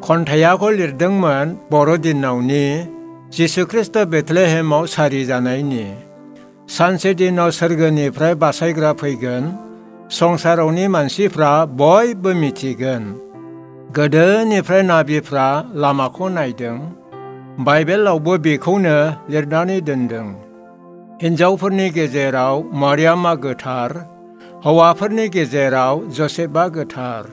खन्थाइयाखौ लिरदोंमोन बर'दिनावनि जिसु ख्रिस्ट' बेथलेहेमाव सारि जानायनि। सानसे दिनाव सोरगोनिफ्राय बासायग्रा फैगोन, संसारावनि मानसिफ्रा बयबो मिथिगोन। गोदोनिफ्राय नाबिफ्रा लामाखौ नायदों, बाइबेलावबो बेखौनो लिरनानै दोनदों। हिन्जावफोरनि गेजेराव मारियामा गोथार, हौवाफोरनि गेजेराव जसेफआ गोथार।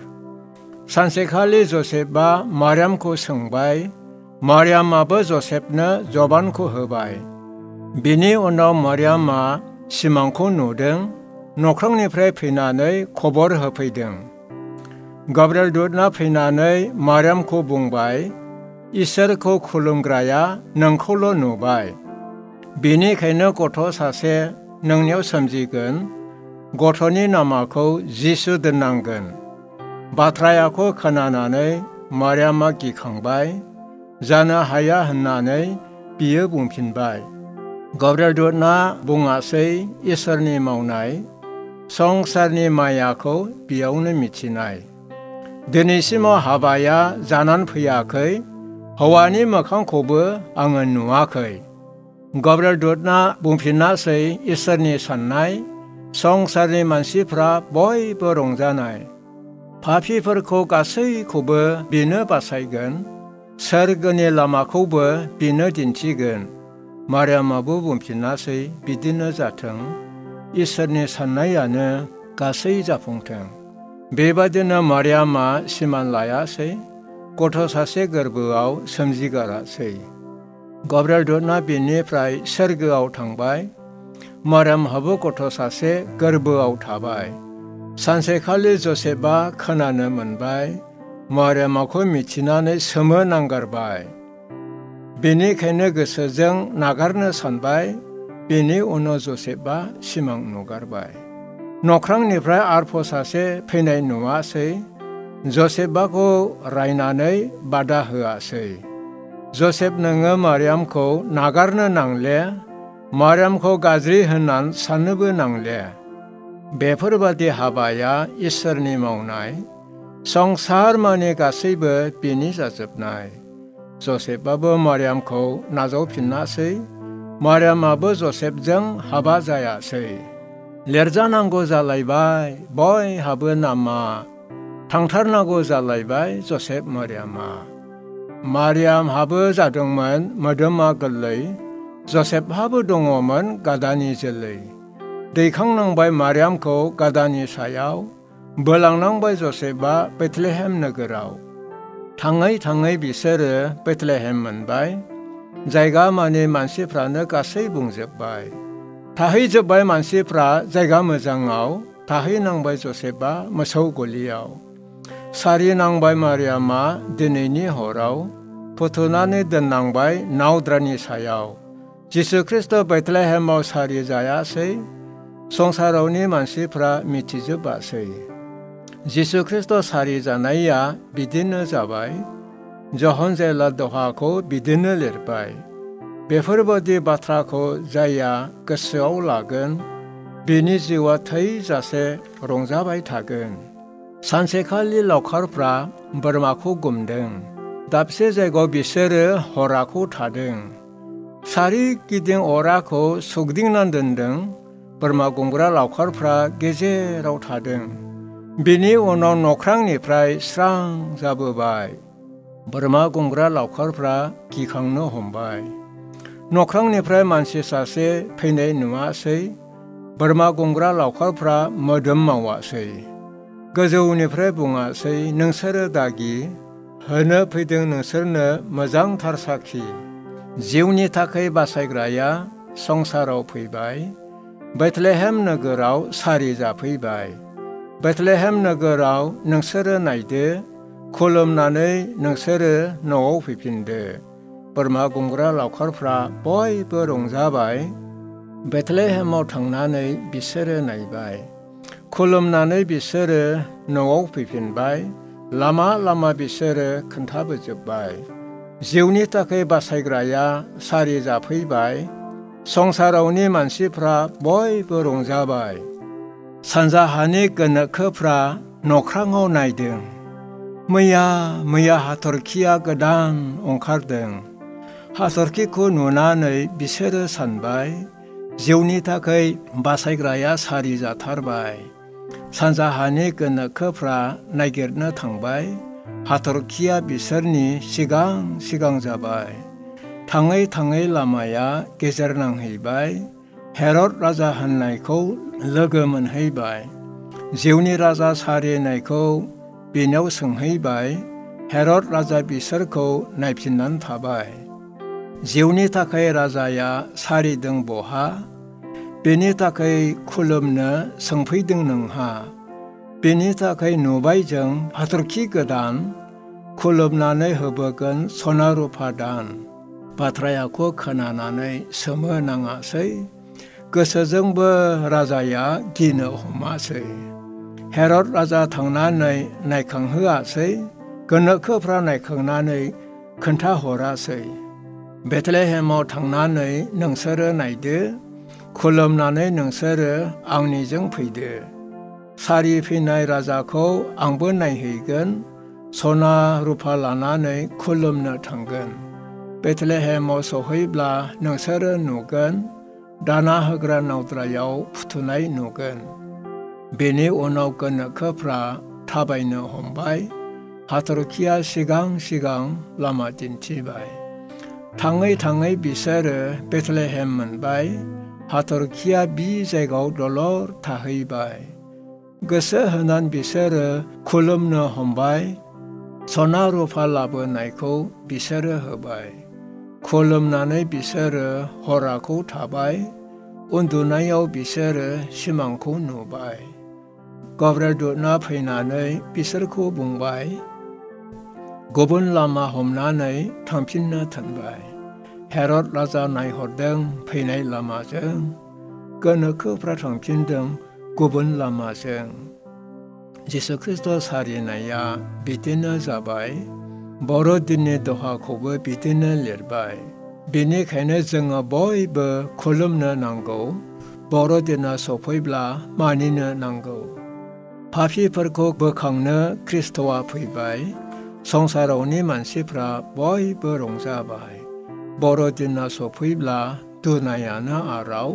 सानसेखालि जसेफआ मारियामखौ सोंबाय, मारियामाबो जसेफनो जबानखौ होबाय। बिनि उनाव मारियामा सिमांखौ नुदों, नख्रांनिफ्राय फैनानै खबर होफैदों। गाब्रिएल दूतआ फैनानै मारियामखौ बुंबाय, इसोरखौ खुलुमग्राया नोंखौल' नुबाय, बेनिखायनो गथ' सासे नोंनियाव सोमजिगोन, गथ'नि नामखौ जिसु दोननांगोन। बाथ्राखौ खोनानानै मारियामा गिखांबाय, जानो हाया होननानै बियो बुंफिनबाय। गाब्रिएल दूतआ बुङासै इसोरनि मावनाय, संसारनि मायाखौ बेयावनो मिथिनाय। दिनैसिमाव हाबाया जानानै फैयाखै, हौवानि मोखांखौबो आङो नुवाखै। गाब्रिएल दूतआ बुंफिनासै इसोरनि साननाय, संसारनि मानसिफ्रा बयबो रंजानाय। पापीफोरखौ गासैखौबो बिनो बासायगोन, सोरगोनि लामाखौबो बिनो दिन्थिगोन। मारियामाबो बुंफिनासै बिदिनो जाथों, इसोरनि साननायानो गासै जाफुंथों। बेबादिनो मारियामा सिमान लायासै, गथ' सासे गोरबोआव सोमजिगारासै। गाब्रिएल दूतआ बिनिफ्राय सोरगोआव थांबाय, मारियामहाबो गथ' सासे गोरबोआव थाबाय। सानसेखालि जसेफआ खोनानो मोनबाय, मारियामखौ मिथिनानै सोमो नांगारबाय। बेनिखायनो गोसोजों नागारनो सानबाय। बेनि उनाव जसेफआ सिमां नुगारबाय। नख्रांनिफ्राय आरफ सासे फैनाय नुवासै, जसेफखौ रायनानै बादा होआसै। जसेफ, नोङो मारियामखौ नागारनो नांले, मारियामखौ गाज्रि होननानै साननोबो नांले। बेफोरबादि हाबाया इसोरनि मावनाय, संसार मानि गासैबो बिनि जाजोबनाय। जसेफआबो मारियामखौ नाजावफिनासै, मारियामाबो जसेफजों हाबा जायासै। लिरजानांगौ जालायबाय बयहाबो नामा, थांथारनांगौ जालायबाय जसेफ मारियामा। मारियामहाबो जादोंमोन मोदोमा गोरलै, जसेफहाबो दङमोन गादानि जोलै। दैखांनांबाय मारियामखौ गादानि सायाव, बोलांनांबाय जसेफआ बेथलेहेम नोगोराव। थाङै थाङै बिसोरो बेथलेहेम मोनबाय। जायगा मानि मानसिफ्रानो गासै बुंजोब्बाय। थाहैजोब्बाय मानसिफ्रा जायगा मोजाङाव, थाहैनांबाय जसेफआ मोसौ गलियाव। सारि नांबाय मारियामा दिनैनि हराव, फुथुनानै दोननांबाय नावद्रानि सायाव। जिसु ख्रिस्ट' बेथलेहेमाव सारि जायासै, संसारावनि मानसिफ्रा मिथिजोबासै। जिसु ख्रिस्ट' सारि जानाया बिदिनो जाबाय। जहनजेला दहाखौ बिदिनो लिरबाय। बेफोरबादि बाथ्राखौ जायहा गोसोआव लागोन, बिनि जिउआ थैजासे रंजाबाय थागोन। सानसेखालि लावखारफ्रा बोरमाखौ गुमदों। दाबसे जायगायाव बिसोरो हराखौ थादों। सारिगिदिं अराखौ सुग्दिंनानै दोनदों। बोरमा गुमग्रा लावखारफ्रा गेजेराव थादों। बिनि उनाव नख्रांनिफ्राय स्रां जाबोबाय। बोरमा गुमग्रा लावखारफ्रा गिखांनो हमबाय। नख्रांनिफ्राय मानसि सासे फैनाय नुवासै। बोरमा गुमग्रा लावखारफ्रा मोदोम मावासै। गोजौनिफ्राय बुङासै, नोंसोरो दागि, होनो फैदों नोंसोरनो मोजांथार साखि। जिउनि थाखाय बासायग्राया संसाराव फैबाय। बेथलेहेम नोगोराव सारि जाफैबाय। बेथलेहेम नोगोराव नोंसोरो नायदो, खुलुमनानै नोंसोरो न'आव फैफिनदो। बोरमा गुमग्रा लावखारफ्रा बयबो रंजाबाय। बेथलेहेमाव थांनानै बिसोरो नायबाय। खुलुमनानै बिसोरो न'आव फैफिनबाय। लामा लामा बिसोरो खोन्थाबोजोब्बाय। जिउनि थाखाय बासायग्राया सारि जाफैबाय। संसारावनि मानसिफ्रा बयबो रंजाबाय। सानजाहानि गोनोखोफ्रा नख्राङाव नायदों। मैया हाथरखिया गोदान ओंखारदों। हाथरखिखौ नुनानै बिसोरो सानबाय, जिउनि थाखाय बासायग्राया सारि जाथारबाय। सानजाहानि गोनोखोफ्रा नागिरनो थांबाय, हाथरखिया बिसोरनि सिगां जाबाय। थाङै थाङै लामाया गेजेर नांहैबाय, हेरद राजा होननायखौ लोगो मोनहैबाय। जिउनि राजा सारिनायखौ बेनाव सोंहैबाय, हेरद राजा बिसोरखौ नायफिननानै थाबाय। जिउनि थाखाय राजाया सारिदों बहा? बेनि थाखाय खुलुमनो सोंफैदों नोंहा। बेनि थाखाय नुबाय जों हाथरखि गोदान, खुलुमनानै होबोगोन सना रुफा दान। बाथ्राखौ खोनानानै सोमो नाङासै, गोसोजोंबो राजाया गिनो हमासै। हेरद राजा थांनानै नायखांहोआसै, गोनोखोफ्रा नायखांनानै खोन्थाहरासै। बेथलेहेमाव थांनानै नोंसोरो नायदो, खुलुमनानै नोंसोरो आंनिजों फैदो। सारि फैनाय राजाखौ आंबो नायहैगोन, सना रुफा लानानै खुलुमनो थांगोन। बेथलेहेमाव सहैब्ला नोंसोरो नुगोन, दाना होग्रा नावद्रायाव फुथुनाय नुगोन। बेनि उनाव गोनोखोफ्रा थाबायनो हमबाय, हाथरखिया सिगां लामा दिन्थिबाय। थाङै थाङै बिसोरो बेथलेहेम मोनबाय, हाथरखिया बि जायगायाव दलर थाहैबाय। गोसो होनानै बिसोरो खुलुमनो हमबाय, सना रुफा लाबोनायखौ बिसोरो होबाय। खुलुमनानै बिसोरो हराखौ थाबाय, उन्दुनायाव बिसोरो सिमांखौ नुबाय। गब्रादुतना फैनानै बिसोरखौ बुंबाय, गुबुन लामा हमनानै थांफिननो थिनबाय। हेरद राजा नायहरदों फैनाय लामाजों, गोनोखोफ्रा थांफिनदों गुबुन लामाजों। जिसु खृष्ट सारिनाया बिदिनो जाबाय, बर'दिननि दहाखौबो बिदिनो लिरबाय। बेनिखायनो जोङो बयबो खुलुमनो नांगौ, बर'दिना सफैब्ला मानिनो नांगौ। पापीफोरखौ बोखांनो खृष्टआ फैबाय, संसारावनि मानसिफ्रा बयबो रंजाबाय। बर'दिना सफैब्ला दुनायानो आराव,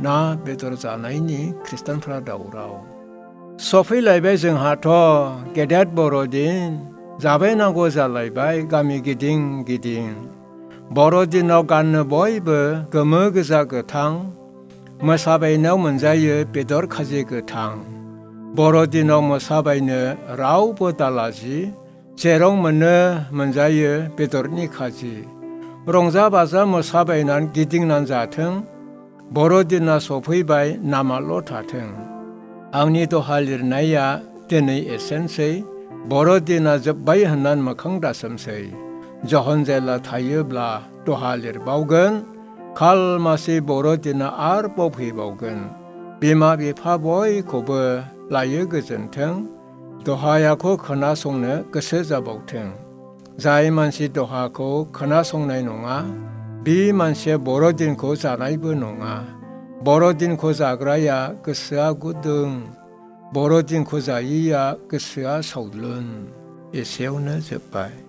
ना बेदर जानायनि खृष्टानफ्रा दावराव। सफैलायबाय जोंहाथ' गेदेर बर'दिन, जाबायनांगौ जालायबाय गामि गिदिं गिदिं। बर'दिनाव गाननो बयबो गोमो गोजा गोथां, मोसाबायनायाव मोनजायो बेदर खाजि गोथां। बर'दिनाव मोसाबायनो रावबो दालाजि, जेराव मोनो मोनजायो बेदरनि खाजि। रंजा बाजा मोसाबायनानै गिदिंनानै जाथों, बर'दिना सफैबाय नामाल' थाथों। आंनि दहा लिरनाया दिनै एसेनोसै, बर'दिना जोब्बाय होननानै मोखां दासोमसै। जहनजेला थायोब्ला दहा लिरबावगोन, खालमासि बर'दिना आरोबाव फैबावगोन। बिमा बिफा बयखौबो लायो गोजोन्थों, दहायाखौ खोनासंनो गोसो जाबावथों। जाय मानसि दहाखौ खोनासंनाय नङा, बे मानसिया बर'दिनखौ जानायबो नङा। बर'दिनखौ जाग्राया गोसोआ गुदुं, बर'दिनखौ जायिया गोसोआ सावलुन। एसेयावनो जोब्बाय।